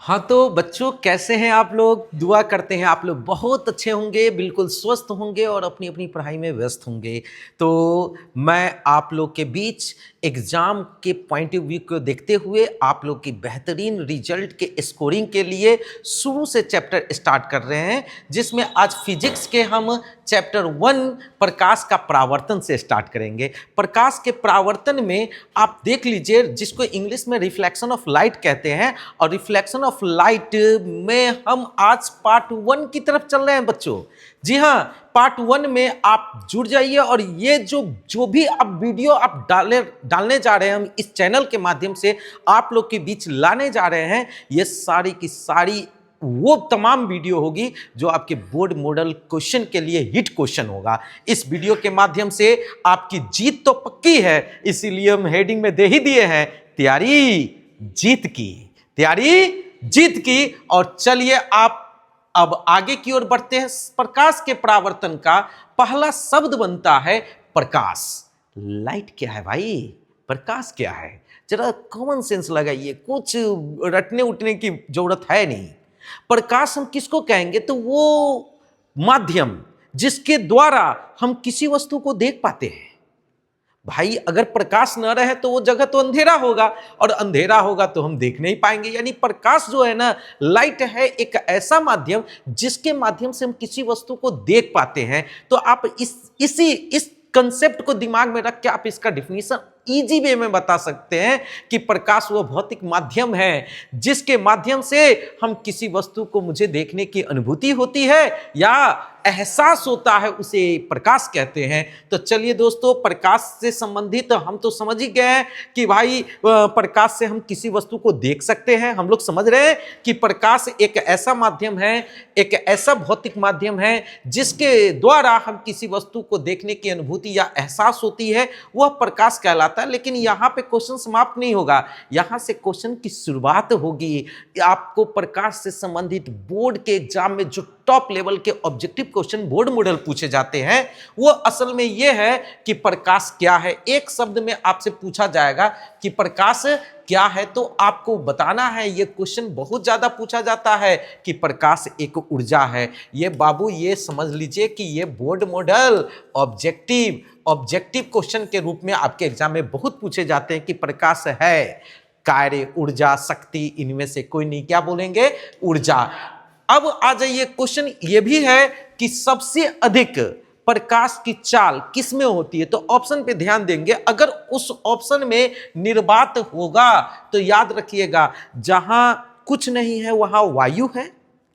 हाँ तो बच्चों, कैसे हैं आप लोग? दुआ करते हैं आप लोग बहुत अच्छे होंगे, बिल्कुल स्वस्थ होंगे और अपनी अपनी पढ़ाई में व्यस्त होंगे। तो मैं आप लोग के बीच एग्ज़ाम के पॉइंट ऑफ व्यू को देखते हुए आप लोग की बेहतरीन रिजल्ट के स्कोरिंग के लिए शुरू से चैप्टर स्टार्ट कर रहे हैं, जिसमें आज फिजिक्स के हम चैप्टर 1 प्रकाश का परावर्तन से स्टार्ट करेंगे। प्रकाश के परावर्तन में आप देख लीजिए, जिसको इंग्लिश में रिफ्लेक्शन ऑफ लाइट कहते हैं, और रिफ्लेक्शन ऑफ लाइट में हम आज पार्ट 1 की तरफ चल रहे हैं बच्चों। जी हाँ, पार्ट 1 में आप जुड़ जाइए और ये जो भी आप वीडियो आप डालने जा रहे हैं, हम इस चैनल के माध्यम से आप लोग के बीच लाने जा रहे हैं, ये सारी की सारी वो तमाम वीडियो होगी जो आपके बोर्ड मॉडल क्वेश्चन के लिए हिट क्वेश्चन होगा। इस वीडियो के माध्यम से आपकी जीत तो पक्की है, इसीलिए हम हेडिंग में दे ही दिए हैं, तैयारी जीत की, तैयारी जीत की। और चलिए आप अब आगे की ओर बढ़ते हैं। प्रकाश के परावर्तन का पहला शब्द बनता है प्रकाश। लाइट क्या है भाई? प्रकाश क्या है? जरा कॉमन सेंस लगाइए, कुछ रटने उठने की जरूरत है नहीं। प्रकाश हम किसको कहेंगे? तो वो माध्यम जिसके द्वारा हम किसी वस्तु को देख पाते हैं। भाई अगर प्रकाश न रहे तो वो जगह तो अंधेरा होगा, और अंधेरा होगा तो हम देख नहीं पाएंगे। यानी प्रकाश जो है ना, लाइट है एक ऐसा माध्यम जिसके माध्यम से हम किसी वस्तु को देख पाते हैं। तो आप इस कंसेप्ट को दिमाग में रख के आप इसका डिफिनीशन इजी वे में बता सकते हैं कि प्रकाश वो भौतिक माध्यम है जिसके माध्यम से हम किसी वस्तु को मुझे देखने की अनुभूति होती है या एहसास होता है, उसे प्रकाश कहते हैं। तो चलिए दोस्तों, प्रकाश से संबंधित हम तो समझ ही गए हैं कि भाई प्रकाश से हम किसी वस्तु को देख सकते हैं। हम लोग समझ रहे हैं कि प्रकाश एक ऐसा माध्यम है, एक ऐसा भौतिक माध्यम है जिसके द्वारा हम किसी वस्तु को देखने की अनुभूति या एहसास होती है, वह प्रकाश कहलाता है। लेकिन यहाँ पे क्वेश्चन समाप्त नहीं होगा, यहाँ से क्वेश्चन की शुरुआत होगी। आपको प्रकाश से संबंधित बोर्ड के एग्जाम में जो टॉप लेवल के ऑब्जेक्टिव क्वेश्चन बोर्ड मॉडल पूछे जाते हैं, वो असल में ये है कि प्रकाश क्या है। एक शब्द में आपसे पूछा जाएगा कि प्रकाश क्या है, तो आपको बताना है। ये क्वेश्चन बहुत ज्यादा पूछा जाता है कि प्रकाश एक ऊर्जा है। ये बाबू ये समझ लीजिए कि ये बोर्ड मॉडल ऑब्जेक्टिव क्वेश्चन के रूप में आपके एग्जाम में बहुत पूछे जाते हैं कि प्रकाश है कार्य, ऊर्जा, शक्ति, इनमें से कोई नहीं। क्या बोलेंगे? ऊर्जा। अब आ जाइए, क्वेश्चन ये भी है कि सबसे अधिक प्रकाश की चाल किस में होती है? तो ऑप्शन पे ध्यान देंगे। अगर उस ऑप्शन में निर्वात होगा तो याद रखिएगा, जहां कुछ नहीं है वहां वायु है,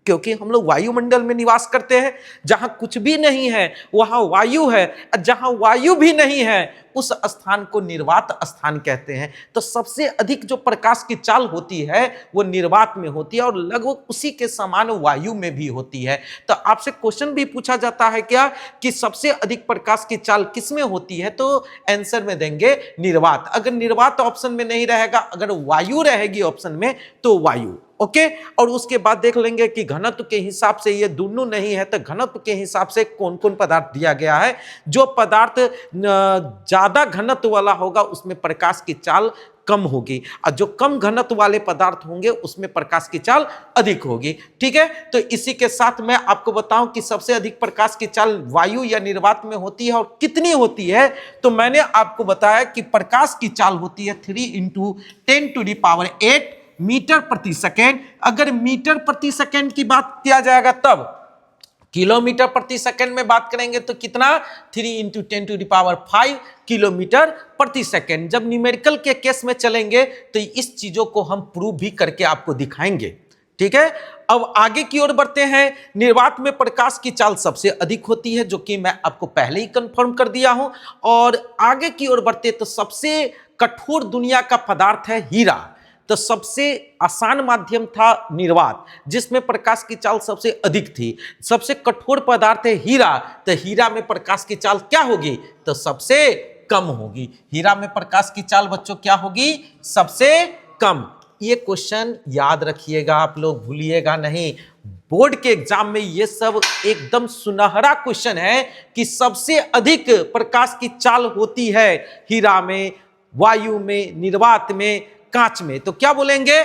क्योंकि हम लोग वायुमंडल में निवास करते हैं। जहां कुछ भी नहीं है वहां वायु है, जहां वायु भी नहीं है उस स्थान को निर्वात स्थान कहते हैं। तो सबसे अधिक जो प्रकाश की चाल होती है वो निर्वात में होती है, और लगभग उसी के समान वायु में भी होती है। तो आपसे क्वेश्चन भी पूछा जाता है क्या कि सबसे अधिक प्रकाश की चाल किस में होती है, तो आंसर में देंगे निर्वात। अगर निर्वात ऑप्शन में नहीं रहेगा, अगर वायु रहेगी ऑप्शन में, तो वायु। ओके, और उसके बाद देख लेंगे कि घनत्व के हिसाब से ये दोनों नहीं है, तो घनत्व के हिसाब से कौन कौन पदार्थ दिया गया है। जो पदार्थ ज्यादा घनत्व वाला होगा उसमें प्रकाश की चाल कम होगी, और जो कम घनत्व वाले पदार्थ होंगे उसमें प्रकाश की चाल अधिक होगी। ठीक है, तो इसी के साथ मैं आपको बताऊं कि सबसे अधिक प्रकाश की चाल वायु या निर्वात में होती है और कितनी होती है। तो मैंने आपको बताया कि प्रकाश की चाल होती है 3 × 10⁸ मीटर प्रति सेकेंड। अगर मीटर प्रति सेकेंड की बात किया जाएगा तब, किलोमीटर प्रति सेकंड में बात करेंगे तो कितना? 3 × 10⁵ किलोमीटर प्रति सेकंड। जब न्यूमेरिकल के केस में चलेंगे तो इस चीजों को हम प्रूव भी करके आपको दिखाएंगे। ठीक है, अब आगे की ओर बढ़ते हैं। निर्वात में प्रकाश की चाल सबसे अधिक होती है, जो कि मैं आपको पहले ही कंफर्म कर दिया हूं। और आगे की ओर बढ़ते तो सबसे कठोर दुनिया का पदार्थ है हीरा। तो सबसे आसान माध्यम था निर्वात, जिसमें प्रकाश की चाल सबसे अधिक थी। सबसे कठोर पदार्थ है हीरा, तो हीरा में प्रकाश की चाल क्या होगी? तो सबसे कम होगी। हीरा में प्रकाश की चाल बच्चों क्या होगी? सबसे कम। ये क्वेश्चन याद रखिएगा, आप लोग भूलिएगा नहीं। बोर्ड के एग्जाम में ये सब एकदम सुनहरा क्वेश्चन है कि सबसे अधिक प्रकाश की चाल होती है हीरा में, वायु में, निर्वात में, कांच में। तो क्या बोलेंगे?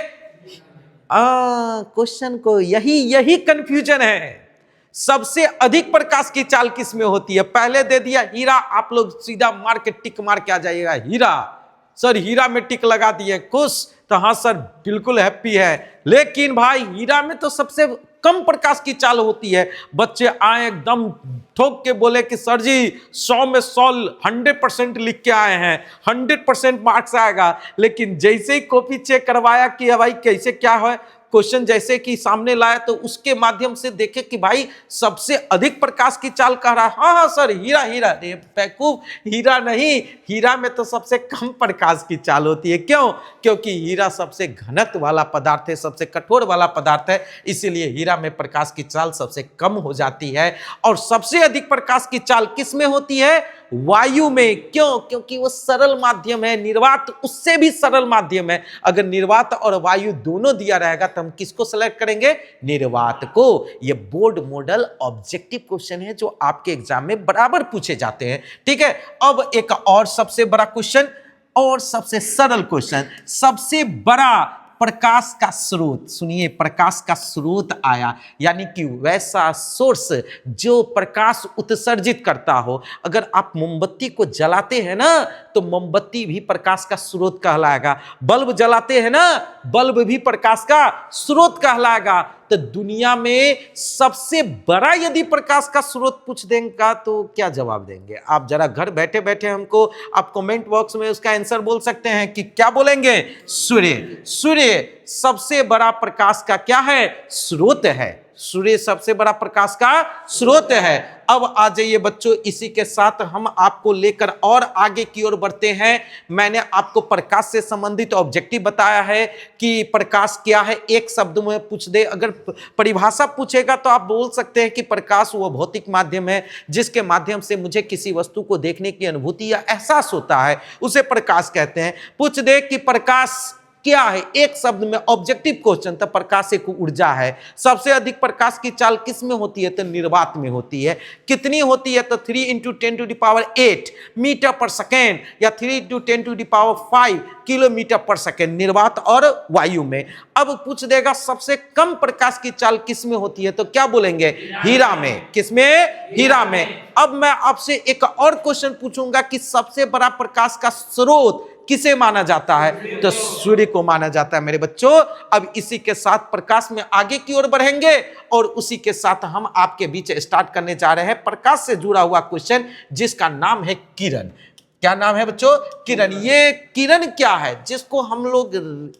क्वेश्चन को यही कंफ्यूजन है। सबसे अधिक प्रकाश की चाल किस में होती है? पहले दे दिया हीरा, आप लोग सीधा मार के टिक मार के आ जाइएगा हीरा। सर हीरा में टिक लगा दिए, खुश? तो हाँ सर बिल्कुल हैप्पी है। लेकिन भाई हीरा में तो सबसे कम प्रकाश की चाल होती है। बच्चे आए एकदम ठोक के बोले कि सर जी 100 में 100 100% लिख के आए हैं, 100% मार्क्स आएगा। लेकिन जैसे ही कॉपी चेक करवाया कि भाई कैसे क्या है, क्वेश्चन जैसे कि सामने लाया तो उसके माध्यम से देखे कि भाई सबसे अधिक प्रकाश की चाल कह रहा है। हाँ हाँ सर हीरा हीरा। रे बेवकूफ, हीरा नहीं, हीरा में तो सबसे कम प्रकाश की चाल होती है। क्यों? क्योंकि हीरा सबसे घनत्व वाला पदार्थ है, सबसे कठोर वाला पदार्थ है, इसीलिए हीरा में प्रकाश की चाल सबसे कम हो जाती है। और सबसे अधिक प्रकाश की चाल किस में होती है? वायु में। क्यों? क्योंकि वो सरल माध्यम है, निर्वात उससे भी सरल माध्यम है। अगर निर्वात और वायु दोनों दिया रहेगा तो हम किसको सेलेक्ट करेंगे? निर्वात को। ये बोर्ड मॉडल ऑब्जेक्टिव क्वेश्चन है जो आपके एग्जाम में बराबर पूछे जाते हैं। ठीक है, अब एक और सबसे बड़ा क्वेश्चन और सबसे सरल क्वेश्चन, सबसे बड़ा प्रकाश का स्रोत। सुनिए, प्रकाश का स्रोत आया, यानी कि वैसा सोर्स जो प्रकाश उत्सर्जित करता हो। अगर आप मोमबत्ती को जलाते हैं ना तो मोमबत्ती भी प्रकाश का स्रोत कहलाएगा। बल्ब जलाते हैं ना, बल्ब भी प्रकाश का स्रोत कहलाएगा। तो दुनिया में सबसे बड़ा यदि प्रकाश का स्रोत पूछ देंगे तो क्या जवाब देंगे? आप जरा घर बैठे बैठे हमको आप कमेंट बॉक्स में उसका आंसर बोल सकते हैं कि क्या बोलेंगे? सूर्य। सूर्य सबसे बड़ा प्रकाश का क्या है? स्रोत है। सूर्य सबसे बड़ा प्रकाश का स्रोत है। अब आ जाइए बच्चों, इसी के साथ हम आपको लेकर और आगे की ओर बढ़ते हैं। मैंने आपको प्रकाश से संबंधित ऑब्जेक्टिव बताया है कि प्रकाश क्या है, एक शब्द में पूछ दे। अगर परिभाषा पूछेगा तो आप बोल सकते हैं कि प्रकाश वो भौतिक माध्यम है जिसके माध्यम से मुझे किसी वस्तु को देखने की अनुभूति या एहसास होता है, उसे प्रकाश कहते हैं। पूछ दे कि प्रकाश क्या है, एक शब्द में ऑब्जेक्टिव क्वेश्चन, तो प्रकाश एक ऊर्जा है। सबसे अधिक प्रकाश की चाल किस में होती है? तो निर्वात में होती है। कितनी होती है? तो 3 × 10⁸ मीटर पर सेकेंड या 3 × 10⁵ किलोमीटर पर सेकेंड, निर्वात और वायु में। अब पूछ देगा सबसे कम प्रकाश की चाल किस में होती है? तो क्या बोलेंगे? हीरा में। किस में? हीरा में। अब मैं आपसे एक और क्वेश्चन पूछूंगा कि सबसे बड़ा प्रकाश का स्रोत किसे माना जाता है? तो सूर्य को माना जाता है मेरे बच्चों। अब इसी के साथ प्रकाश में आगे की ओर बढ़ेंगे और उसी के साथ हम आपके बीच स्टार्ट करने जा रहे हैं प्रकाश से जुड़ा हुआ क्वेश्चन, जिसका नाम है किरण। क्या नाम है बच्चों? किरण। ये किरण क्या है? जिसको हम लोग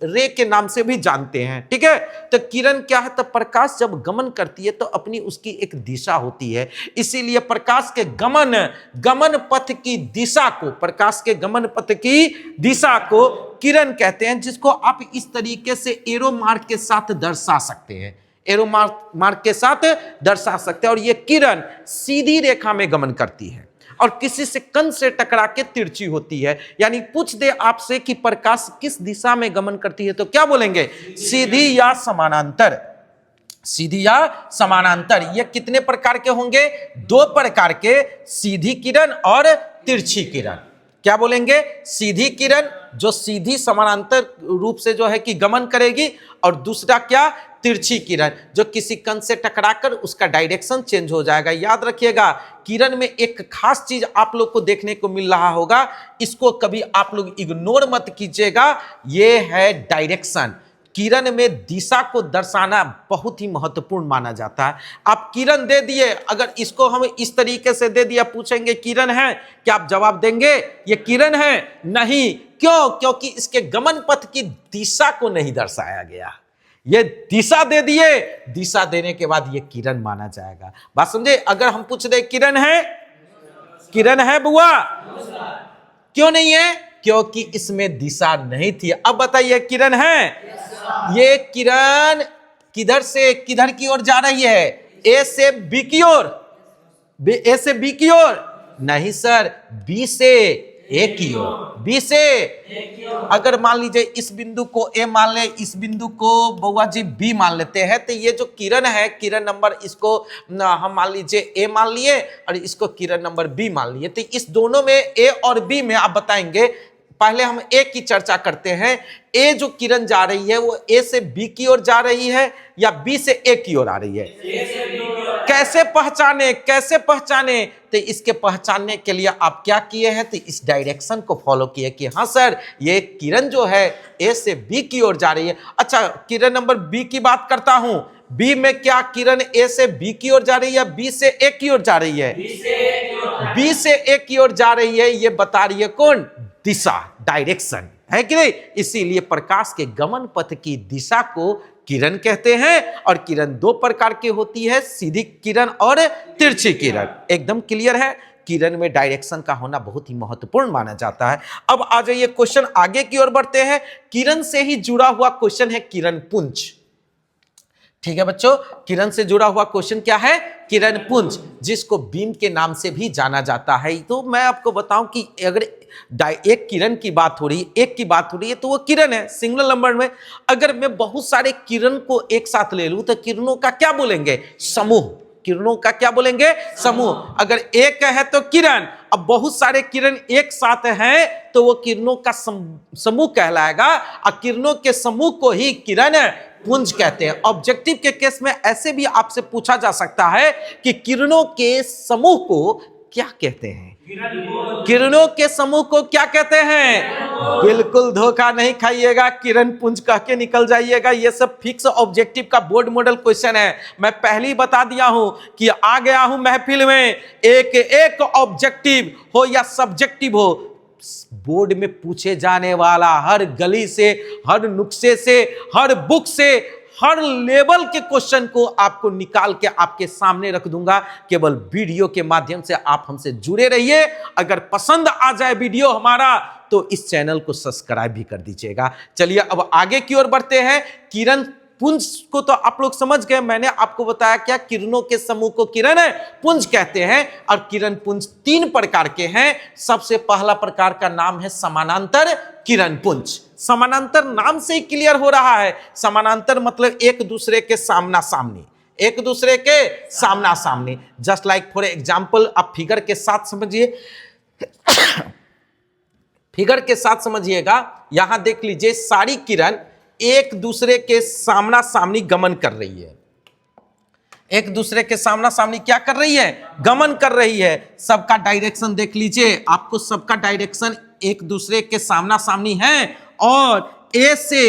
रे के नाम से भी जानते हैं। ठीक है, तो किरण क्या है? तो प्रकाश जब गमन करती है तो अपनी उसकी एक दिशा होती है, इसीलिए प्रकाश के गमन पथ की दिशा को, प्रकाश के गमन पथ की दिशा को किरण कहते हैं, जिसको आप इस तरीके से एरो मार्क के साथ दर्शा सकते हैं। एरो मार्क के साथ दर्शा सकते हैं। और ये किरण सीधी रेखा में गमन करती है और किसी से कण से टकरा के तिरछी होती है। यानी पूछ दे आपसे कि प्रकाश किस दिशा में गमन करती है तो क्या बोलेंगे? सीधी या समानांतर। सीधी या समानांतर। ये कितने प्रकार के होंगे? 2 प्रकार के, सीधी किरण और तिरछी किरण। क्या बोलेंगे? सीधी किरण जो सीधी समानांतर रूप से जो है कि गमन करेगी, और दूसरा क्या? तिरछी किरण जो किसी कण से टकराकर उसका डायरेक्शन चेंज हो जाएगा। याद रखिएगा, किरण में एक खास चीज आप लोग को देखने को मिल रहा होगा, इसको कभी आप लोग इग्नोर मत कीजिएगा, ये है डायरेक्शन। किरण में दिशा को दर्शाना बहुत ही महत्वपूर्ण माना जाता है। आप किरण दे दिए, अगर इसको हम इस तरीके से दे दिया, पूछेंगे किरण है क्या, आप जवाब देंगे ये किरण है? नहीं। क्यों? क्योंकि इसके गमन पथ की दिशा को नहीं दर्शाया गया। ये दिशा दे दिए, दिशा देने के बाद ये किरण माना जाएगा। बात समझे? अगर हम पूछ दे किरण है, किरण है बुआ? क्यों नहीं है? क्योंकि इसमें दिशा नहीं थी। अब बताइए किरण है? ये किरण किधर से किधर की ओर जा रही है? ए से बी की ओर। ए से बी की ओर नहीं सर, बी से ए की ओर। बी से अगर मान लीजिए इस बिंदु को ए मान ले, इस बिंदु को बउआ जी बी मान लेते हैं, तो ये जो किरण है, किरण नंबर इसको हम मान लीजिए ए मान लिए और इसको किरण नंबर बी मान लिए, तो इस दोनों में ए और बी में आप बताएंगे पहले हम ए की चर्चा करते हैं। ए जो किरण जा रही है वो ए से बी की ओर जा रही है या बी से ए की ओर आ रही है? कैसे पहचाने, कैसे पहचाने? तो इसके पहचानने के लिए आप क्या किए हैं, तो इस डायरेक्शन को फॉलो किए कि हाँ सर ये किरण जो है ए से बी की ओर जा रही है। अच्छा, किरण नंबर बी की बात करता हूं। बी में क्या किरण ए से बी की ओर जा रही है या बी से ए की ओर जा रही है? बी से ए की ओर जा रही है। ये बता रही है कौन? दिशा, डायरेक्शन, है कि नहीं? इसीलिए प्रकाश के गमन पथ की दिशा को किरण कहते हैं। और किरण दो प्रकार की होती है, सीधी किरण और तिरछी किरण। एकदम क्लियर है? किरण में डायरेक्शन का होना बहुत ही महत्वपूर्ण माना जाता है। अब आ जाइए क्वेश्चन आगे की ओर बढ़ते हैं। किरण से ही जुड़ा हुआ क्वेश्चन है किरण पुंज। ठीक है बच्चों, किरण से जुड़ा हुआ क्वेश्चन क्या है? किरण पुंज, जिसको बीम के नाम से भी जाना जाता है। तो मैं आपको बताऊं कि अगर एक किरण की बात हो रही है, एक की बात हो रही है, तो वो किरण है सिंगल नंबर में। अगर मैं बहुत सारे किरण को एक साथ ले लूं तो किरणों का क्या बोलेंगे? समूह। किरणों का क्या बोलेंगे? समूह। अगर एक है तो किरण, अब बहुत सारे किरण एक साथ हैं तो वो किरणों का समूह कहलाएगा। और किरणों के समूह को ही किरण पुंज कहते हैं। ऑब्जेक्टिव के केस में ऐसे भी आपसे पूछा जा सकता है कि किरणों के समूह को क्या कहते हैं? किरणों के समूह को क्या कहते हैं? बिल्कुल धोखा नहीं खाइएगा, किरण पुंज कह के निकल जाइएगा। ये सब फिक्स ऑब्जेक्टिव का बोर्ड मॉडल क्वेश्चन है। मैं पहले ही बता दिया हूं कि आ गया हूं महफिल में। एक एक ऑब्जेक्टिव हो या सब्जेक्टिव हो, बोर्ड में पूछे जाने वाला हर गली से, हर नुक्से से, हर बुक से, हर लेवल के क्वेश्चन को आपको निकाल के आपके सामने रख दूंगा। केवल वीडियो के माध्यम से आप हमसे जुड़े रहिए। अगर पसंद आ जाए वीडियो हमारा तो इस चैनल को सब्सक्राइब भी कर दीजिएगा। चलिए अब आगे की ओर बढ़ते हैं। किरण पुंज को तो आप लोग समझ गए। मैंने आपको बताया क्या? किरणों के समूह को किरण पुंज कहते हैं। और किरण पुंज तीन प्रकार के हैं। सबसे पहला प्रकार का नाम है समानांतर किरण पुंज। समानांतर नाम से ही क्लियर हो रहा है। समानांतर मतलब एक दूसरे के सामना सामनी, एक दूसरे के सामना सामनी। जस्ट लाइक फॉर एग्जाम्पल, आप फिगर के साथ समझिए। फिगर के साथ समझिएगा। यहां देख लीजिए, सारी किरण एक दूसरे के सामना सामनी गमन कर रही है। एक दूसरे के सामना सामनी क्या कर रही है? गमन कर रही है। सबका डायरेक्शन देख लीजिए, आपको सबका डायरेक्शन एक दूसरे के सामना सामनी है और ए से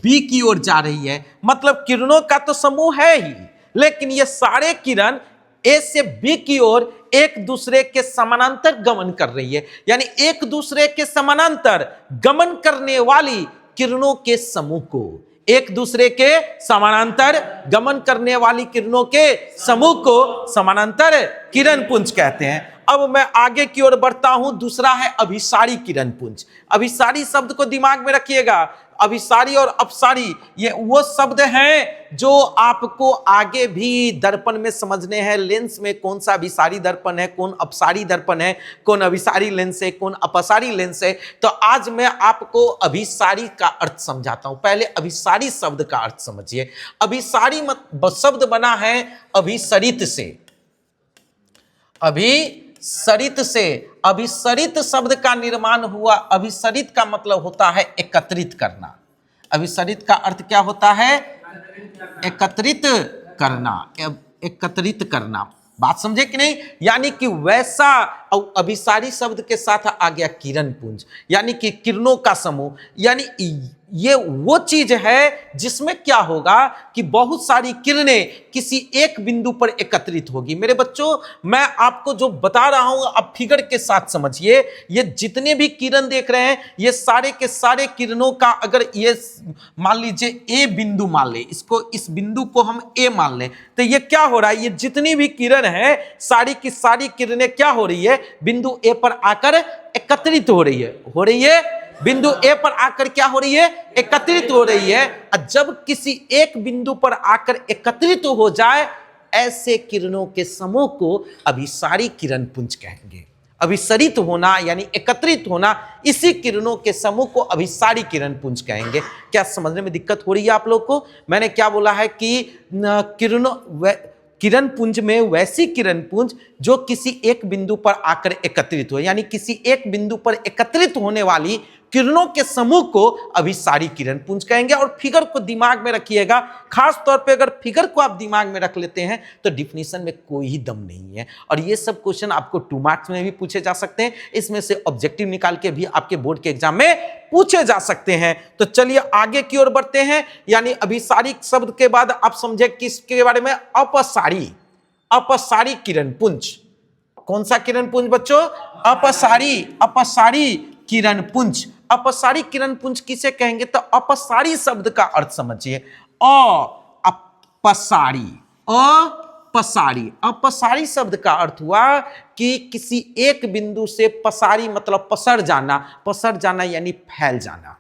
बी की ओर जा रही है। मतलब किरणों का तो समूह है ही, लेकिन ये सारे किरण ए से बी की ओर एक दूसरे के समानांतर गमन कर रही है। यानी एक दूसरे के समानांतर गमन करने वाली किरणों के समूह को, एक दूसरे के समानांतर गमन करने वाली किरणों के समूह को समानांतर किरण पुंज कहते हैं। अब मैं आगे की ओर बढ़ता हूं। दूसरा है अभिसारी किरण पुंज। अभिसारी शब्द को दिमाग में रखिएगा। अभिसारी और अपसारी ये वो शब्द हैं जो आपको आगे भी दर्पण में समझने हैं। लेंस में कौन सा अभिसारी दर्पण है, कौन अपसारी दर्पण है, कौन अभिसारी लेंस है, कौन अपसारी लेंस है। तो आज मैं आपको अभिसारी का अर्थ समझाता हूं। पहले अभिसारी शब्द का अर्थ समझिए। अभिसारी शब्द बना है अभिसरित से। अभिसरित से, अभिसरित शब्द का निर्माण हुआ। अभिसरित का मतलब होता है एकत्रित करना। अभिसरित का अर्थ क्या होता है? एकत्रित करना, एकत्रित करना। बात समझे कि नहीं? यानी कि वैसा। और अभिसारी शब्द के साथ आ गया किरण पुंज, यानी कि किरणों का समूह। यानी ये वो चीज है जिसमें क्या होगा कि बहुत सारी किरणें किसी एक बिंदु पर एकत्रित होगी। मेरे बच्चों, मैं आपको जो बता रहा हूं आप फिगर के साथ समझिए। ये जितने भी किरण देख रहे हैं, ये सारे के सारे किरणों का, अगर ये मान लीजिए ए बिंदु मान ले, इसको, इस बिंदु को हम ए मान लें, तो ये क्या हो रहा है? ये जितनी भी किरण है, सारी की सारी किरणें क्या हो रही है? बिंदु ए पर आकर एकत्रित हो रही है। बिंदु ए पर आकर क्या हो रही है? एकत्रित हो रही है। जब किसी एक बिंदु पर आकर एकत्रित हो जाए, ऐसे किरणों के समूह को अभिसारी किरण पुंज कहेंगे। अभिसरित होना यानी एकत्रित होना, इसी किरणों के समूह को अभिसारी किरण पुंज कहेंगे। क्या समझने में दिक्कत हो रही है आप लोग को? मैंने क्या बोला है कि किरण पुंज में वैसी किरण पुंज जो किसी एक बिंदु पर आकर एकत्रित हो, यानी किसी एक बिंदु पर एकत्रित होने वाली किरणों के समूह को अभिसारी किरण पुंज कहेंगे। और फिगर को दिमाग में रखिएगा, खास तौर पे अगर फिगर को आप दिमाग में रख लेते हैं तो डिफिनीशन में कोई ही दम नहीं है। और ये सब क्वेश्चन आपको 2 मार्क्स में भी पूछे जा सकते हैं, इसमें से ऑब्जेक्टिव निकाल के भी आपके बोर्ड के एग्जाम में पूछे जा सकते हैं। तो चलिए आगे की ओर बढ़ते हैं। यानी अभिसारी शब्द के बाद आप समझे किसके बारे में? अपसारी। अपसारी किरण पुंज। कौन सा किरण पुंज बच्चों? अपसारी। अपसारी किरण पुंज। अपसारी किरण पुंज किसे कहेंगे? तो अपसारी शब्द का अर्थ समझिए। अपसारी। अपसारी। अपसारी शब्द का अर्थ हुआ कि किसी एक बिंदु से पसारी मतलब पसर जाना। पसर जाना यानी फैल जाना।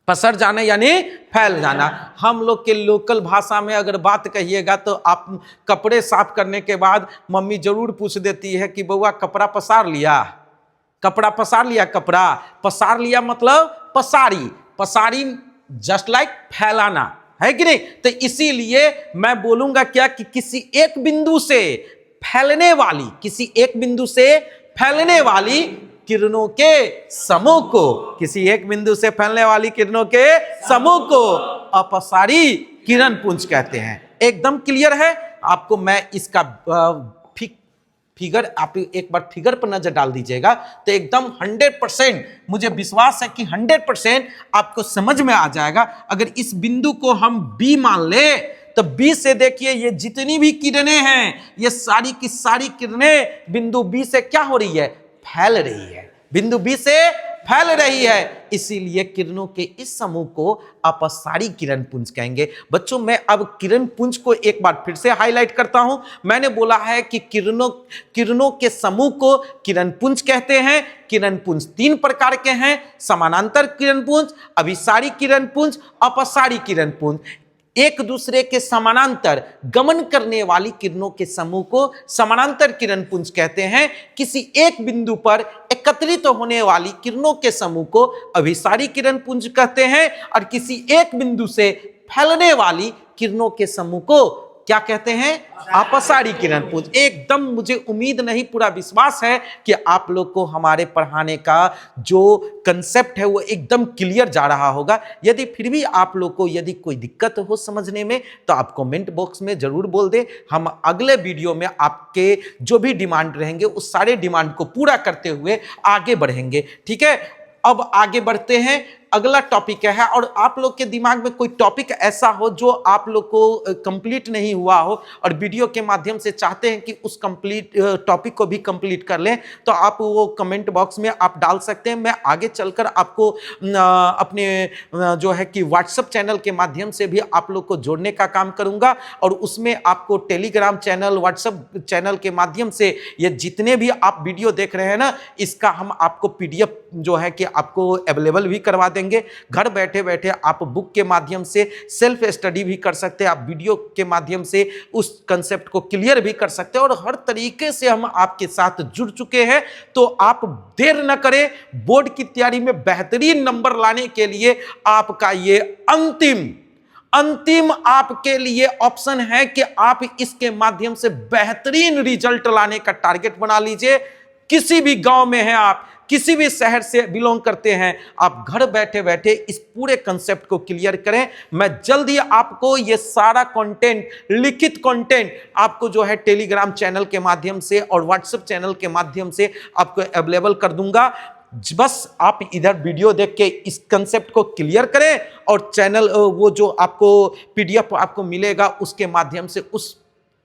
पसर जाना यानी फैल जाना। हम लोग के लोकल भाषा में अगर बात कहिएगा तो आप कपड़े साफ करने के बाद मम्मी जरूर पूछ देती है कि बउआ कपड़ा पसार लिया? कपड़ा पसार लिया? कपड़ा पसार लिया मतलब पसारी। पसारी जस्ट लाइक फैलाना, है कि नहीं? तो इसीलिए मैं बोलूंगा क्या कि किसी एक बिंदु से फैलने वाली, किसी एक बिंदु से फैलने वाली किरणों के समूह को, किसी एक बिंदु से फैलने वाली किरणों के समूह को अपसारी किरण पुंज कहते हैं। एकदम क्लियर है आपको? मैं इसका फिगर, आप एक बार फिगर पर नजर डाल दीजिएगा तो एकदम 100% मुझे विश्वास है कि 100% आपको समझ में आ जाएगा। अगर इस बिंदु को हम बी मान ले तो बी से देखिए ये जितनी भी किरणें हैं ये सारी की सारी किरणें बिंदु बी से क्या हो रही है? फैल रही है। बिंदु बी से फैल रही है, इसीलिए किरणों के इस समूह को अपसारी किरण पुंज कहेंगे। बच्चों मैं अब किरण पुंज को एक बार फिर से हाईलाइट करता हूं। मैंने बोला है कि किरणों के समूह को किरण पुंज कहते हैं। किरण पुंज 3 प्रकार के हैं: समानांतर किरण पुंज, अभिसारी किरण पुंज, अपसारी किरण पुंज। एक दूसरे के समानांतर गमन करने वाली किरणों के समूह को समानांतर किरण पुंज कहते हैं। किसी एक बिंदु पर एकत्रित होने वाली किरणों के समूह को अभिसारी किरण पुंज कहते हैं। और किसी एक बिंदु से फैलने वाली किरणों के समूह को क्या कहते हैं? अपसारी किरण पुंज। एकदम मुझे उम्मीद नहीं, पूरा विश्वास है कि आप लोग को हमारे पढ़ाने का जो कंसेप्ट है वो एकदम क्लियर जा रहा होगा। यदि फिर भी आप लोग को यदि कोई दिक्कत हो समझने में तो आप कमेंट बॉक्स में जरूर बोल दें। हम अगले वीडियो में आपके जो भी डिमांड रहेंगे उस सारे डिमांड को पूरा करते हुए आगे बढ़ेंगे। ठीक है, अब आगे बढ़ते हैं। अगला टॉपिक है, और आप लोग के दिमाग में कोई टॉपिक ऐसा हो जो आप लोग को कंप्लीट नहीं हुआ हो और वीडियो के माध्यम से चाहते हैं कि उस कंप्लीट टॉपिक को भी कंप्लीट कर लें, तो आप वो कमेंट बॉक्स में आप डाल सकते हैं। मैं आगे चलकर आपको अपने जो है कि व्हाट्सएप चैनल के माध्यम से भी आप लोग को जोड़ने का काम करूंगा। और उसमें आपको टेलीग्राम चैनल, व्हाट्सएप चैनल के माध्यम से ये जितने भी आप वीडियो देख रहे हैं ना, इसका हम आपको PDF जो है कि आपको अवेलेबल भी करवा देंगे। घर बैठे बैठे आप बुक के माध्यम से सेल्फ स्टडी भी कर सकते हैं, आप वीडियो के माध्यम से उस कंसेप्ट को क्लियर भी कर सकते हैं। और हर तरीके से हम आपके साथ जुड़ चुके हैं। तो आप देर न करें, बोर्ड की तैयारी में बेहतरीन नंबर लाने के लिए आपका ये अंतिम आपके लिए ऑप्शन है कि आप इसके माध्यम से बेहतरीन रिजल्ट लाने का टारगेट बना लीजिए। किसी भी गांव में हैं आप, किसी भी शहर से बिलोंग करते हैं, आप घर बैठे बैठे इस पूरे कंसेप्ट को क्लियर करें। मैं जल्दी आपको ये सारा कंटेंट, लिखित कंटेंट आपको जो है टेलीग्राम चैनल के माध्यम से और व्हाट्सएप चैनल के माध्यम से आपको अवेलेबल कर दूंगा। बस आप इधर वीडियो देख के इस कंसेप्ट को क्लियर करें और चैनल वो जो आपको PDF आपको मिलेगा उसके माध्यम से उस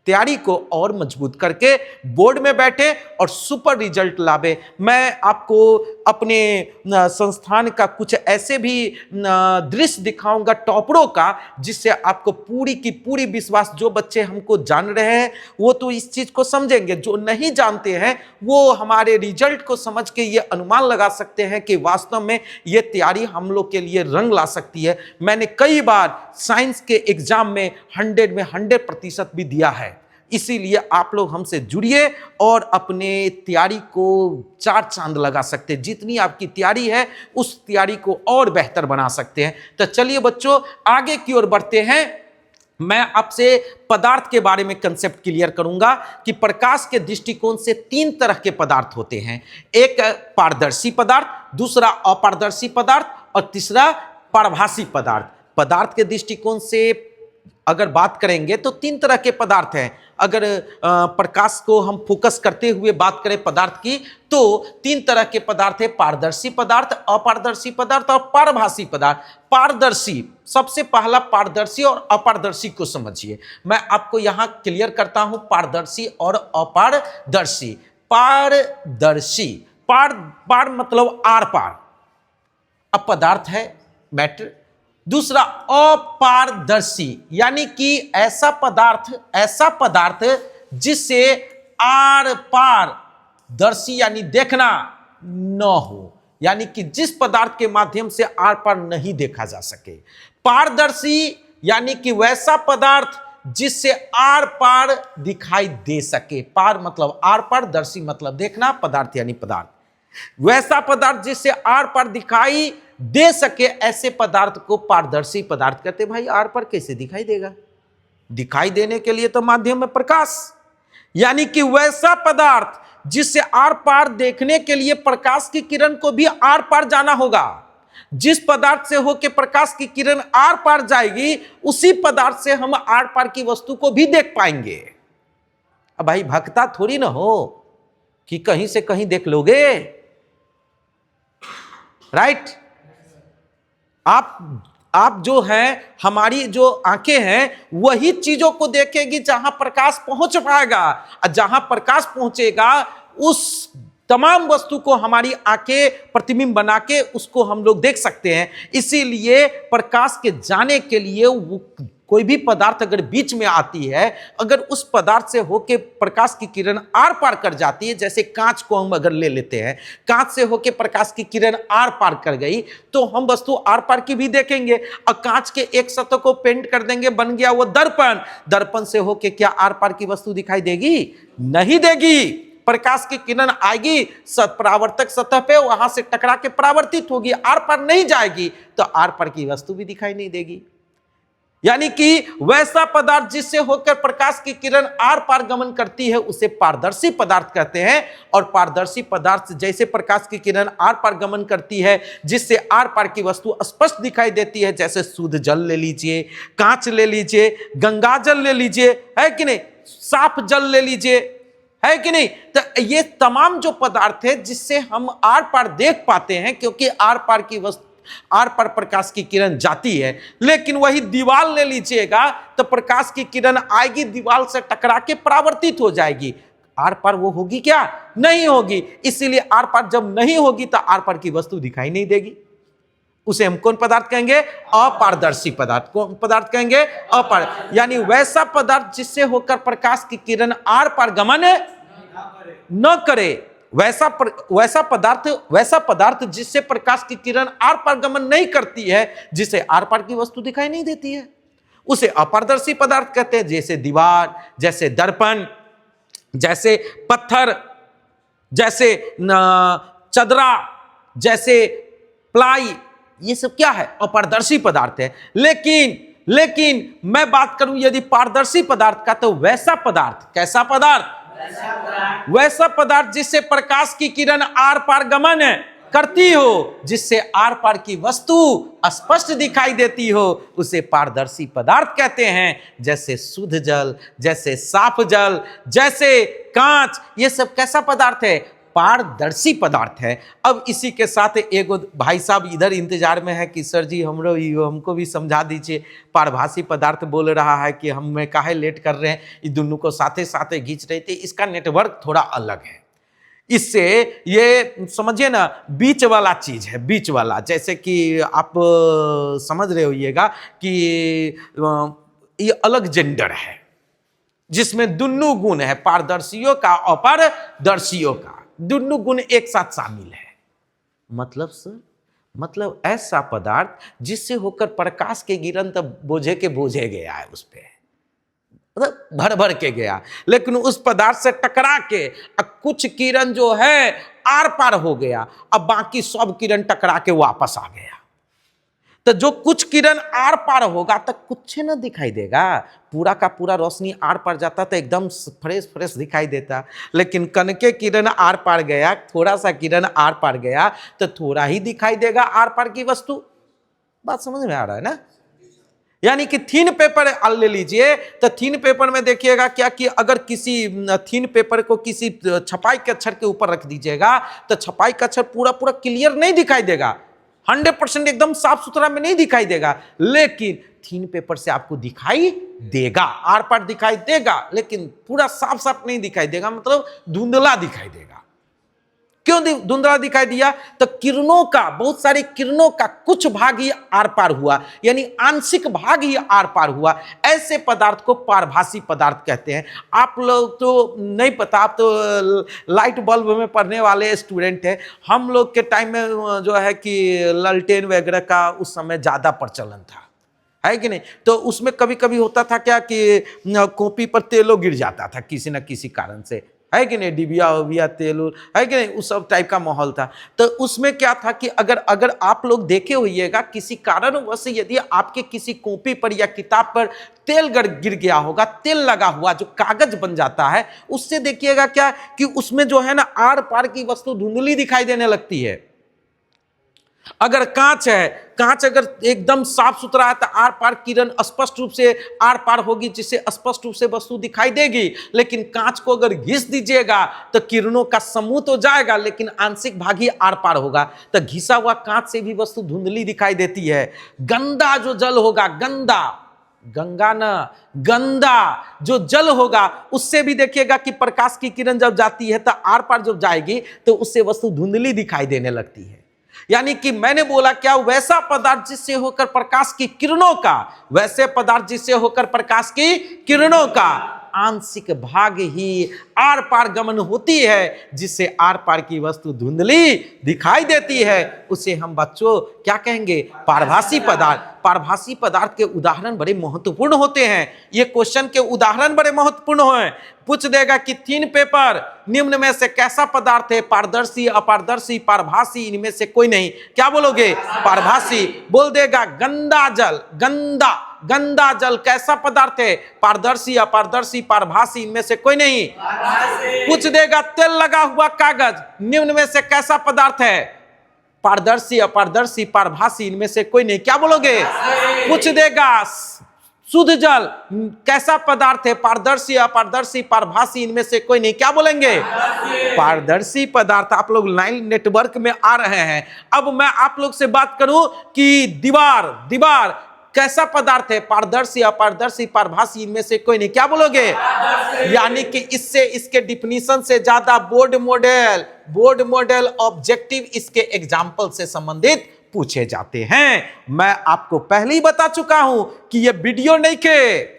तैयारी को और मजबूत करके बोर्ड में बैठे और सुपर रिजल्ट लावे। मैं आपको अपने संस्थान का कुछ ऐसे भी दृश्य दिखाऊंगा टॉपरों का, जिससे आपको पूरी की पूरी विश्वास, जो बच्चे हमको जान रहे हैं वो तो इस चीज को समझेंगे, जो नहीं जानते हैं वो हमारे रिजल्ट को समझ के ये अनुमान लगा सकते हैं कि वास्तव में ये तैयारी हम लोग के लिए रंग ला सकती है। मैंने कई बार साइंस के एग्जाम में 100 में 100% भी दिया है। इसीलिए आप लोग हमसे जुड़िए और अपने तैयारी को 4 चांद लगा सकते हैं। जितनी आपकी तैयारी है उस तैयारी को और बेहतर बना सकते हैं। तो चलिए बच्चों आगे की ओर बढ़ते हैं। मैं आपसे पदार्थ के बारे में कंसेप्ट क्लियर करूंगा कि प्रकाश के दृष्टिकोण से तीन तरह के पदार्थ होते हैं। एक पारदर्शी पदार्थ, दूसरा अपारदर्शी पदार्थ और तीसरा पारभासी पदार्थ। पदार्थ के दृष्टिकोण से अगर बात करेंगे तो तीन तरह के पदार्थ हैं। अगर प्रकाश को हम फोकस करते हुए बात करें पदार्थ की, तो तीन तरह के पदार्थ है: पारदर्शी पदार्थ, अपारदर्शी पदार्थ और पारभासी पदार्थ। पारदर्शी, सबसे पहला पारदर्शी और अपारदर्शी को समझिए। मैं आपको यहां क्लियर करता हूं पारदर्शी और अपारदर्शी। पारदर्शी, पार मतलब आर पार, अब पदार्थ है, मैटर। दूसरा अपारदर्शी, यानी कि ऐसा पदार्थ जिससे आर पार, दर्शी यानी देखना, न हो, यानी कि जिस पदार्थ के माध्यम से आर पार नहीं देखा जा सके। पारदर्शी यानी कि वैसा पदार्थ जिससे आर पार दिखाई दे सके। पार मतलब आर पार, दर्शी मतलब देखना, पदार्थ यानी पदार्थ। वैसा पदार्थ जिससे आर पार दिखाई दे सके, ऐसे पदार्थ को पारदर्शी पदार्थ कहते। भाई आर पार कैसे दिखाई देगा? दिखाई देने के लिए तो माध्यम है प्रकाश, यानी कि वैसा पदार्थ जिससे आर पार देखने के लिए प्रकाश की किरण को भी आर पार जाना होगा। जिस पदार्थ से होकर प्रकाश की किरण आर पार जाएगी, उसी पदार्थ से हम आर पार की वस्तु को भी देख पाएंगे। अब भाई भक्ता थोड़ी ना हो कि कहीं से कहीं देख लोगे, राइट? आप जो हैं, हमारी जो आंखें हैं, वही चीजों को देखेगी जहां प्रकाश पहुंच पाएगा, और जहां प्रकाश पहुंचेगा उस तमाम वस्तु को हमारी आंखें प्रतिबिंब बना के उसको हम लोग देख सकते हैं। इसीलिए प्रकाश के जाने के लिए कोई भी पदार्थ अगर बीच में आती है, अगर उस पदार्थ से होके प्रकाश की किरण आर पार कर जाती है, जैसे कांच को हम अगर ले लेते हैं, कांच से होके प्रकाश की किरण आर पार कर गई तो हम वस्तु आर पार की भी देखेंगे। और कांच के एक सतह को पेंट कर देंगे, बन गया वो दर्पण। दर्पण से होके क्या आर पार की वस्तु दिखाई देगी? नहीं देगी। प्रकाश की किरण आएगी परावर्तक सतह पे, वहां से टकरा के परावर्तित होगी, आर पार नहीं जाएगी, तो आर पार की वस्तु भी दिखाई नहीं देगी। यानी कि वैसा पदार्थ जिससे होकर प्रकाश की किरण आर पार गमन करती है उसे पारदर्शी पदार्थ कहते हैं। और पारदर्शी पदार्थ जैसे प्रकाश की किरण आर पार गमन करती है, जिससे आर पार की वस्तु स्पष्ट दिखाई देती है, जैसे शुद्ध जल ले लीजिए, कांच ले लीजिए, गंगा जल ले लीजिए, है कि नहीं, साफ जल ले लीजिए, है कि नहीं। तो ये तमाम जो पदार्थ है जिससे हम आर पार देख पाते हैं, क्योंकि आर पार की वस्तु, आर पार प्रकाश की किरण जाती है। लेकिन वही दीवार ले लीजिएगा तो प्रकाश की किरण आएगी, दीवार से टकरा के परावर्तित हो जाएगी, आर पार वो होगी क्या? नहीं होगी। इसीलिए आर पार जब नहीं होगी तो आर पार की वस्तु दिखाई नहीं देगी। उसे हम कौन पदार्थ कहेंगे? अपारदर्शी पदार्थ। कौन पदार्थ कहेंगे? अपार, यानी वैसा पदार्थ जिससे होकर प्रकाश की किरण आर पार गमन न करे। वैसा पदार्थ जिससे प्रकाश की किरण आर पार गमन नहीं करती है, जिसे आर पार की वस्तु दिखाई नहीं देती है, उसे अपारदर्शी पदार्थ कहते हैं। जैसे दीवार, जैसे दर्पण, जैसे पत्थर, जैसे चदरा, जैसे प्लाई, ये सब क्या है? अपारदर्शी पदार्थ है। लेकिन मैं बात करूं यदि पारदर्शी पदार्थ का, तो वैसा पदार्थ, कैसा पदार्थ? वैसा पदार्थ जिससे प्रकाश की किरण आर पार गमन करती हो, जिससे आर पार की वस्तु स्पष्ट दिखाई देती हो, उसे पारदर्शी पदार्थ कहते हैं। जैसे शुद्ध जल, जैसे साफ जल, जैसे कांच, ये सब कैसा पदार्थ है? पारदर्शी पदार्थ है। अब इसी के साथ एक भाई साहब इधर इंतजार में है कि सर जी हमको भी समझा दीजिए, पारभासी पदार्थ बोल रहा है कि हम काहे लेट कर रहे हैं, ये दोनों को साथे साथे खींच रहे थे। इसका नेटवर्क थोड़ा अलग है, इससे ये समझिए ना, बीच वाला चीज है, बीच वाला। जैसे कि आप समझ रहे होइएगा कि ये अलग जेंडर है जिसमें दोनों गुण है, पारदर्शियों का, अपारदर्शियों का, दोनों गुण एक साथ शामिल है। मतलब सर, मतलब ऐसा पदार्थ जिससे होकर प्रकाश के किरण तब बोझे के बोझे गया है, उस पे मतलब भर भर के गया, लेकिन उस पदार्थ से टकरा के कुछ किरण जो है आर पार हो गया, अब बाकी सब किरण टकरा के वापस आ गया। तो जो कुछ किरण आर पार होगा तो कुछ न दिखाई देगा, पूरा का पूरा रोशनी आर पार जाता तो एकदम फ्रेश फ्रेश दिखाई देता। लेकिन कण के किरण आर पार गया, थोड़ा सा किरण आर पार गया तो थोड़ा ही दिखाई देगा आर पार की वस्तु। बात समझ में आ रहा है ना? यानी कि थीन पेपर ले लीजिए, तो थीन पेपर में देखिएगा क्या कि अगर किसी थीन पेपर को किसी छपाई के अक्षर के ऊपर रख दीजिएगा तो छपाई का अक्षर पूरा पूरा क्लियर नहीं दिखाई देगा, 100% एकदम साफ सुथरा में नहीं दिखाई देगा। लेकिन थीन पेपर से आपको दिखाई देगा, आर पार दिखाई देगा, लेकिन पूरा साफ साफ नहीं दिखाई देगा, मतलब धुंधला दिखाई देगा। क्यों धुंधला दिखाई दिया? तो किरणों का, बहुत सारी किरणों का कुछ भाग ही आर पार हुआ, यानी आंशिक भाग ही आर पार हुआ। ऐसे पदार्थ को पारभासी पदार्थ कहते हैं। आप लोग तो नहीं पता, आप तो लाइट बल्ब में पढ़ने वाले स्टूडेंट हैं। हम लोग के टाइम में जो है कि लालटेन वगैरह का उस समय ज्यादा प्रचलन था, है कि नहीं? तो उसमें कभी कभी होता था क्या कि कॉपी पर तेलो गिर जाता था किसी न किसी कारण से, है कि नहीं? डिबिया उबिया तेल है कि नहीं, उस सब टाइप का माहौल था। तो उसमें क्या था कि अगर आप लोग देखे होइएगा किसी कारणवश यदि आपके किसी कॉपी पर या किताब पर तेल गिर गया होगा, तेल लगा हुआ जो कागज बन जाता है, उससे देखिएगा क्या कि उसमें जो है ना आर पार की वस्तु धुंधली दिखाई देने लगती है। अगर कांच है, कांच अगर एकदम साफ सुथरा है तो आर पार किरण स्पष्ट रूप से आर पार होगी, जिससे स्पष्ट रूप से वस्तु दिखाई देगी। लेकिन कांच को अगर घिस दीजिएगा तो किरणों का समूह तो जाएगा, लेकिन आंशिक भाग ही आर पार होगा। तो घिसा हुआ कांच से भी वस्तु धुंधली दिखाई देती है। गंदा जो जल होगा, गंदा, गंगा न गंदा जो जल होगा, उससे भी देखिएगा कि प्रकाश की किरण जब जाती है तो आर पार जब जाएगी तो उससे वस्तु धुंधली दिखाई देने लगती है। यानी कि मैंने बोला क्या, वैसा पदार्थ जिससे होकर प्रकाश की किरणों का, वैसे पदार्थ जिससे होकर प्रकाश की किरणों का आंशिक भाग ही आर पार गमन होती है, जिससे आर पार की वस्तु धुंधली दिखाई देती है, उसे हम बच्चों क्या कहेंगे? पारभासी पदार्थ। पारभासी पदार्थ के उदाहरण बड़े महत्वपूर्ण होते हैं। ये क्वेश्चन के उदाहरण बड़े महत्वपूर्ण हैं। पूछ देगा कि थीन पेपर निम्न में से कैसा पदार्थ है? पारदर्शी, अपारदर्शी, पारभासी, इनमें से कोई नहीं। क्या बोलोगे? पारभासी। बोल देगा गंदा जल, गंदा, गंदा जल कैसा पदार्थ है? पारदर्शी, अपारदर्शी, पारभासी, इनमें से कोई नहीं। पूछ देगा तेल लगा हुआ कागज निम्न में से कैसा पदार्थ है? पारदर्शी, अपारदर्शी, पारभासी, इनमें से कोई नहीं। क्या बोलोगे? पूछ देगा शुद्ध जल कैसा पदार्थ है? पारदर्शी, अपारदर्शी, पारभासी, इनमें से कोई नहीं। क्या बोलेंगे? पारदर्शी पदार्थ। आप लोग लाइन नेटवर्क में आ रहे हैं। अब मैं आप लोग से बात करूं कि दीवार, दीवार कैसा पदार्थ है? पारदर्शी, अपारदर्शी, पारभासी, इनमें से कोई नहीं। क्या बोलोगे? यानी कि इससे, इसके डिफिनीशन से ज्यादा बोर्ड मॉडल ऑब्जेक्टिव इसके एग्जाम्पल से संबंधित पूछे जाते हैं। मैं आपको पहले ही बता चुका हूं कि यह वीडियो नहीं के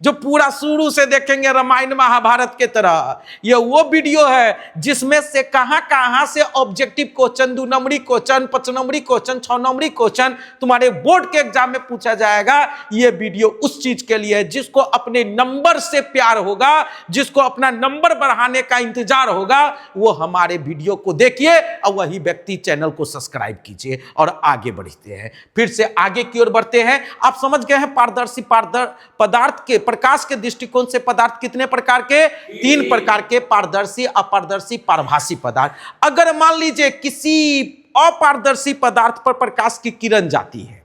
जो पूरा शुरू से देखेंगे रामायण महाभारत के तरह, यह वो वीडियो है जिसमें से कहां कहां से ऑब्जेक्टिव क्वेश्चन, 2 नंबरी क्वेश्चन, 5 नंबरी क्वेश्चन, 6 नंबरी क्वेश्चन तुम्हारे बोर्ड के एग्जाम में पूछा जाएगा। यह वीडियो उस चीज के लिए है जिसको अपने नंबर से प्यार होगा, जिसको अपना नंबर बढ़ाने का इंतजार होगा, वो हमारे वीडियो को देखिए और वही व्यक्ति चैनल को सब्सक्राइब कीजिए और आगे बढ़ते हैं। फिर से आगे की ओर बढ़ते हैं। आप समझ गए हैं पारदर्शी पदार्थ के, प्रकाश के दृष्टिकोण से पदार्थ कितने प्रकार के? 3 प्रकार के, पारदर्शी, अपारदर्शी, पारभासी पदार्थ। अगर मान लीजिए किसी अपारदर्शी पदार्थ पर प्रकाश की किरण जाती है,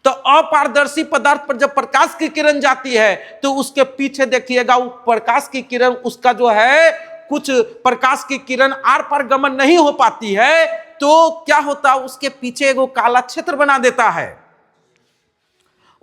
तो अपारदर्शी पदार्थ पर जब प्रकाश की किरण जाती है तो उसके पीछे देखिएगा प्रकाश की किरण, उसका जो है कुछ प्रकाश की किरण आर पार गमन नहीं हो पाती है, तो क्या होता? उसके पीछे एगो काला क्षेत्र बना देता है।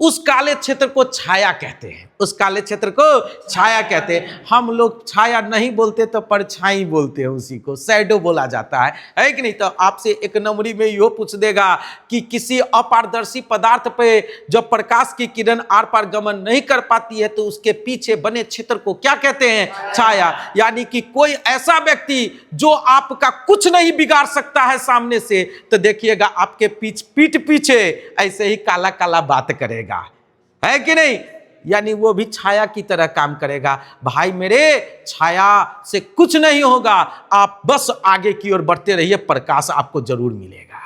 उस काले क्षेत्र को छाया कहते हैं। उस काले क्षेत्र को छाया कहते हैं। हम लोग छाया नहीं बोलते तो परछाई बोलते हैं, उसी को शैडो बोला जाता है कि नहीं? तो आपसे 1 नंबरी में यो पूछ देगा कि किसी अपारदर्शी पदार्थ पे जब प्रकाश की किरण आर पार गमन नहीं कर पाती है तो उसके पीछे बने क्षेत्र को क्या कहते हैं? छाया। यानी कि कोई ऐसा व्यक्ति जो आपका कुछ नहीं बिगाड़ सकता है सामने से, तो देखिएगा आपके पीठ पीछे ऐसे ही काला काला बात करेगा, है कि नहीं? यानी वो भी छाया की तरह काम करेगा। भाई मेरे, छाया से कुछ नहीं होगा, आप बस आगे की ओर बढ़ते रहिए, प्रकाश आपको जरूर मिलेगा।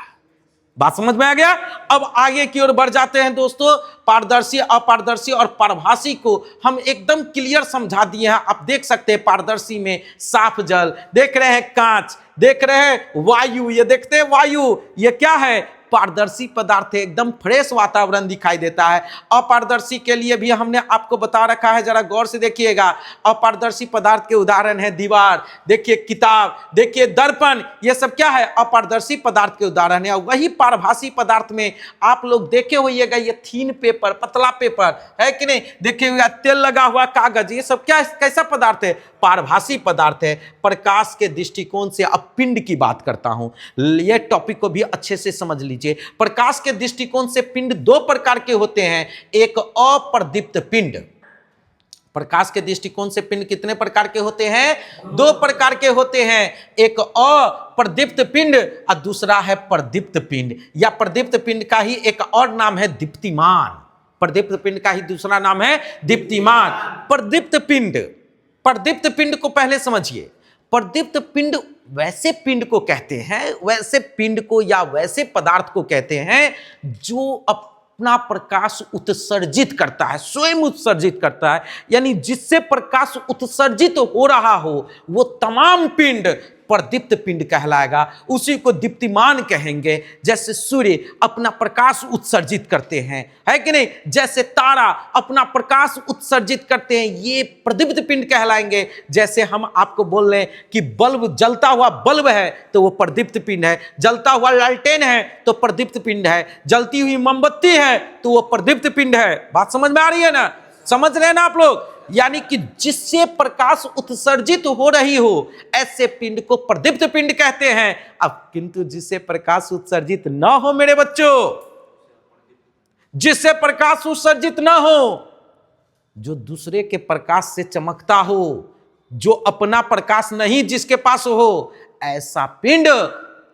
बात समझ में आ गया। अब आगे की ओर बढ़ जाते हैं दोस्तों। पारदर्शी, अपारदर्शी और परभासी को हम एकदम क्लियर समझा दिए हैं। आप देख सकते हैं पारदर्शी में साफ जल, देख रहे हैं कांच, देख रहे हैं वायु, ये देखते हैं वायु, ये क्या है, पारदर्शी पदार्थ है, एकदम फ्रेश वातावरण दिखाई देता है। अपारदर्शी के लिए भी हमने आपको बता रखा है, जरा गौर से देखिएगा। अपारदर्शी पदार्थ के उदाहरण है दीवार, देखिए किताब, देखिए दर्पण, ये सब क्या है, अपारदर्शी पदार्थ के उदाहरण है। वही पारभासी पदार्थ में आप लोग देखे होइएगा, ये थीन पेपर, पतला पेपर है कि नहीं, देखे हुए तेल लगा हुआ कागज, ये सब क्या, कैसा पदार्थ है, पारभासी पदार्थ है। प्रकाश के दृष्टिकोण से अब पिंड की बात करता हूं, यह टॉपिक को भी अच्छे से समझ लीजिए। प्रकाश के दृष्टिकोण से पिंड दो प्रकार के होते हैं, एक अप्रदीप्त पिंड। प्रकाश के दृष्टिकोण से पिंड कितने प्रकार के होते हैं, दो प्रकार के होते हैं, एक अप्रदीप्त पिंड और दूसरा है प्रदीप्त पिंड, या प्रदीप्त पिंड का ही एक और नाम है दीप्तिमान। प्रदीप्त पिंड का ही दूसरा नाम है दीप्तिमान। प्रदीप्त पिंड, प्रदीप्त पिंड को पहले समझिए। प्रदीप्त पिंड वैसे पिंड को कहते हैं, वैसे पिंड को या वैसे पदार्थ को कहते हैं जो अपना प्रकाश उत्सर्जित करता है, स्वयं उत्सर्जित करता है, यानी जिससे प्रकाश उत्सर्जित हो रहा हो वो तमाम पिंड प्रदीप्त पिंड कहलाएगा, उसी को दीप्तिमान कहेंगे। जैसे सूर्य अपना प्रकाश उत्सर्जित करते हैं, है कि नहीं, जैसे तारा अपना प्रकाश उत्सर्जित करते हैं, ये प्रदीप्त पिंड कहलाएंगे। जैसे हम आपको बोल रहे हैं कि बल्ब, जलता हुआ बल्ब है तो वो प्रदीप्त पिंड है, जलता हुआ लालटेन है तो प्रदीप्त पिंड है, जलती हुई मोमबत्ती है तो वो प्रदीप्त पिंड है। बात समझ में आ रही है ना, समझ रहे हैं ना आप लोग, यानी कि जिससे प्रकाश उत्सर्जित हो रही हो ऐसे पिंड को प्रदीप्त पिंड कहते हैं। अब किंतु जिससे प्रकाश उत्सर्जित ना हो मेरे बच्चों, जिससे प्रकाश उत्सर्जित ना हो, जो दूसरे के प्रकाश से चमकता हो, जो अपना प्रकाश नहीं जिसके पास हो, ऐसा पिंड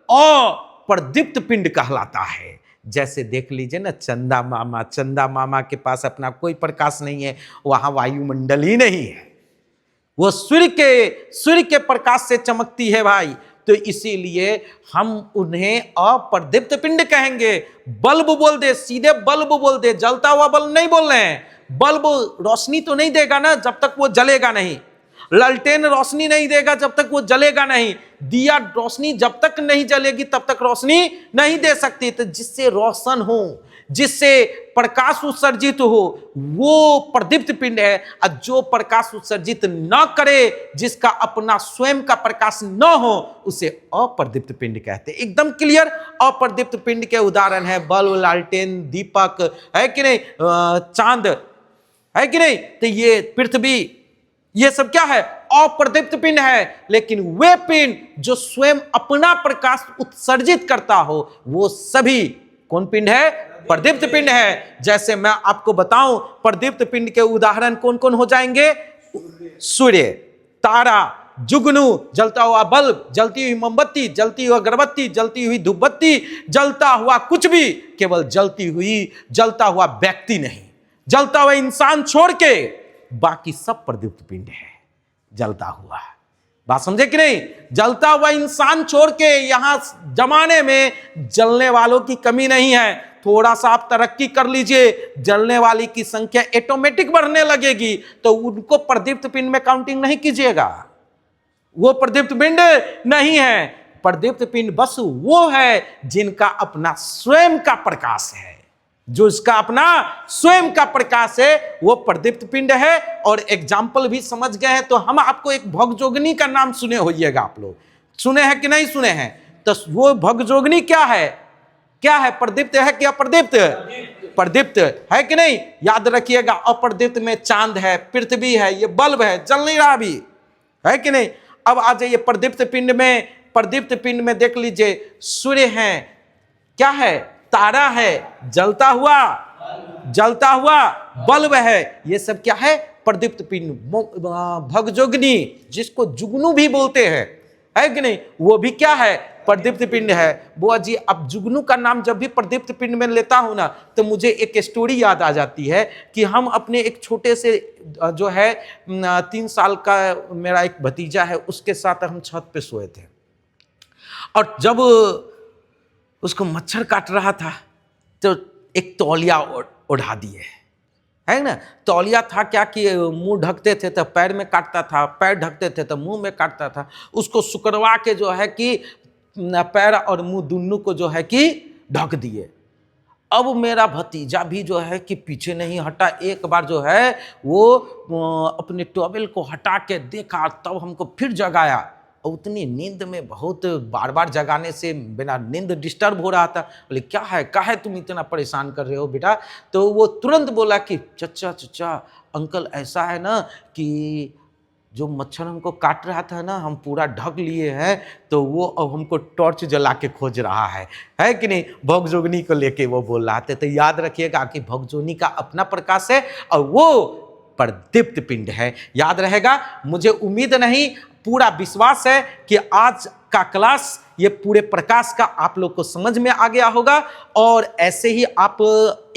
अप्रदीप्त पिंड कहलाता है। जैसे देख लीजिए ना चंदा मामा, चंदा मामा के पास अपना कोई प्रकाश नहीं है, वहां वायुमंडल ही नहीं है, वो सूर्य के प्रकाश से चमकती है भाई। तो इसीलिए हम उन्हें अप्रदीप्त पिंड कहेंगे। बल्ब बोल दे, सीधे बल्ब बोल दे, जलता हुआ बल्ब नहीं बोल रहे हैं। बल्ब रोशनी तो नहीं देगा ना जब तक वो जलेगा नहीं, लालटेन रोशनी नहीं देगा जब तक वो जलेगा नहीं, दिया रोशनी जब तक नहीं जलेगी तब तक रोशनी नहीं दे सकती। तो जिससे रोशन हो, जिससे प्रकाश उत्सर्जित हो, वो प्रदीप्त पिंड है। और जो प्रकाश उत्सर्जित न करे, जिसका अपना स्वयं का प्रकाश न हो, उसे अप्रदीप्त पिंड कहते हैं। एकदम क्लियर। अप्रदीप्त पिंड के उदाहरण है बल्ब, लालटेन, दीपक, है कि नहीं, चांद, है कि नहीं, तो ये पृथ्वी, ये सब क्या है, अप्रदीप्त पिंड है। लेकिन वे पिंड जो स्वयं अपना प्रकाश उत्सर्जित करता हो, वो सभी कौन पिंड है, प्रदीप्त पिंड है। जैसे मैं आपको बताऊं प्रदीप्त पिंड के उदाहरण कौन कौन हो जाएंगे, सूर्य, तारा, जुगनू, जलता हुआ बल्ब, जलती हुई मोमबत्ती, जलती हुई अगरबत्ती, जलती हुई धूपबत्ती, जलता हुआ कुछ भी, केवल जलता हुआ व्यक्ति नहीं, जलता हुआ इंसान छोड़ के बाकी सब प्रदीप्त पिंड है, जलता हुआ। बात समझे कि नहीं, जलता हुआ इंसान छोड़ के यहां जमाने में जलने वालों की कमी नहीं है। थोड़ा सा आप तरक्की कर लीजिए, जलने वाली की संख्या ऑटोमेटिक बढ़ने लगेगी, तो उनको प्रदीप्त पिंड में काउंटिंग नहीं कीजिएगा, वो प्रदीप्त पिंड नहीं है। प्रदीप्त पिंड बस वो है जिनका अपना स्वयं का प्रकाश है, जो इसका अपना स्वयं का प्रकाश है, वो प्रदीप्त पिंड है। और एग्जाम्पल भी समझ गए हैं तो हम आपको एक भगजोगिनी का नाम सुने होइएगा, आप लोग सुने हैं कि नहीं सुने हैं, तो वो भगजोगिनी क्या है, क्या है, प्रदीप्त है कि अप्रदीप्त, प्रदीप्त है कि नहीं, याद रखिएगा। अप्रदीप्त में चांद है, पृथ्वी है, ये बल्ब है, जल नहीं रहा अभी, है कि नहीं। अब आ जाइए प्रदीप्त पिंड में, प्रदीप्त पिंड में देख लीजिए सूर्य है, क्या है, तारा है, जलता हुआ बल्ब है, ये सब क्या है, प्रदीप्त पिंड। भगजोगिनी जिसको जुगनू भी बोलते हैं, है कि नहीं, वो भी क्या है, प्रदीप्त पिंड है। बुआ जी अब जुगनू का नाम जब भी प्रदीप्त पिंड में लेता हूं ना, तो मुझे एक स्टोरी याद आ जाती है कि हम अपने एक छोटे से जो है 3 साल का मेरा एक भतीजा है, उसके साथ हम छत पे सोए थे। और जब उसको मच्छर काट रहा था तो एक तौलिया उड़ा दिए, है ना। तौलिया था क्या कि मुंह ढकते थे तो पैर में काटता था, पैर ढकते थे तो मुंह में काटता था। उसको सुकड़वा के जो है कि पैर और मुंह दोनों को जो है कि ढक दिए। अब मेरा भतीजा भी जो है कि पीछे नहीं हटा, एक बार जो है वो अपने टॉवेल को हटा के देखा, तब हमको फिर जगाया। और उतनी नींद में बहुत बार बार जगाने से बिना नींद डिस्टर्ब हो रहा था। बोले क्या है, काहे तुम इतना परेशान कर रहे हो बेटा। तो वो तुरंत बोला कि चचा चचा अंकल ऐसा है ना कि जो मच्छर हमको काट रहा था ना, हम पूरा ढक लिए हैं, तो वो अब हमको टॉर्च जला के खोज रहा है कि नहीं। भगजोगनी को लेके वो बोल रहा था। तो याद रखिएगा कि भगजोगनी का अपना प्रकाश है और वो प्रदीप्त पिंड है, याद रहेगा। मुझे उम्मीद नहीं, पूरा विश्वास है कि आज का क्लास ये पूरे प्रकाश का आप लोग को समझ में आ गया होगा। और ऐसे ही आप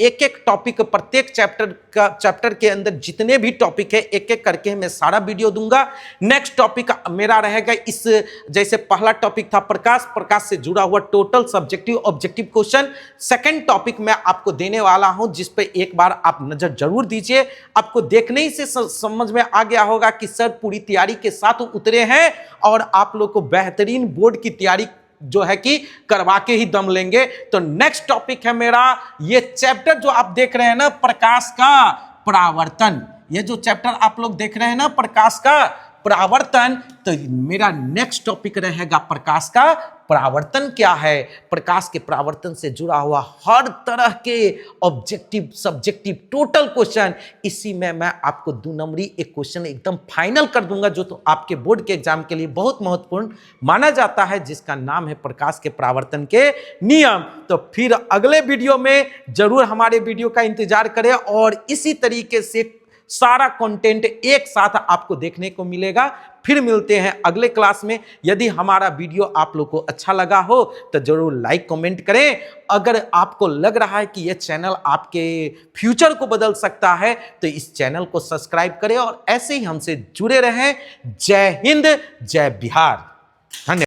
एक एक टॉपिक, प्रत्येक चैप्टर के अंदर जितने भी टॉपिक है एक एक करके मैं सारा वीडियो दूंगा। नेक्स्ट टॉपिक मेरा रहेगा इस, जैसे पहला टॉपिक था प्रकाश से जुड़ा हुआ total subjective objective question. Second topic मैं आपको देने वाला हूं जिस पे एक बार आप नजर जरूर दीजिए। आपको देखने ही से समझ में आ गया होगा कि सर पूरी तैयारी के साथ उतरे हैं और आप लोग को बेहतरीन बोर्ड की तैयारी जो है कि करवा के ही दम लेंगे। तो नेक्स्ट टॉपिक है मेरा ये चैप्टर जो आप देख रहे हैं ना, प्रकाश का परावर्तन। ये जो चैप्टर आप लोग देख रहे हैं ना, प्रकाश का परावर्तन, तो मेरा नेक्स्ट टॉपिक रहेगा प्रकाश का परावर्तन क्या है। प्रकाश के परावर्तन से जुड़ा हुआ हर तरह के ऑब्जेक्टिव सब्जेक्टिव टोटल क्वेश्चन, इसी में मैं आपको 2 नंबरी एक क्वेश्चन एकदम फाइनल कर दूंगा जो तो आपके बोर्ड के एग्जाम के लिए बहुत महत्वपूर्ण माना जाता है, जिसका नाम है प्रकाश के परावर्तन के नियम। तो फिर अगले वीडियो में जरूर हमारे वीडियो का इंतजार करें और इसी तरीके से सारा कंटेंट एक साथ आपको देखने को मिलेगा। फिर मिलते हैं अगले क्लास में। यदि हमारा वीडियो आप लोग को अच्छा लगा हो तो जरूर लाइक कमेंट करें। अगर आपको लग रहा है कि यह चैनल आपके फ्यूचर को बदल सकता है तो इस चैनल को सब्सक्राइब करें और ऐसे ही हमसे जुड़े रहें। जय हिंद, जय बिहार। धन्यवाद।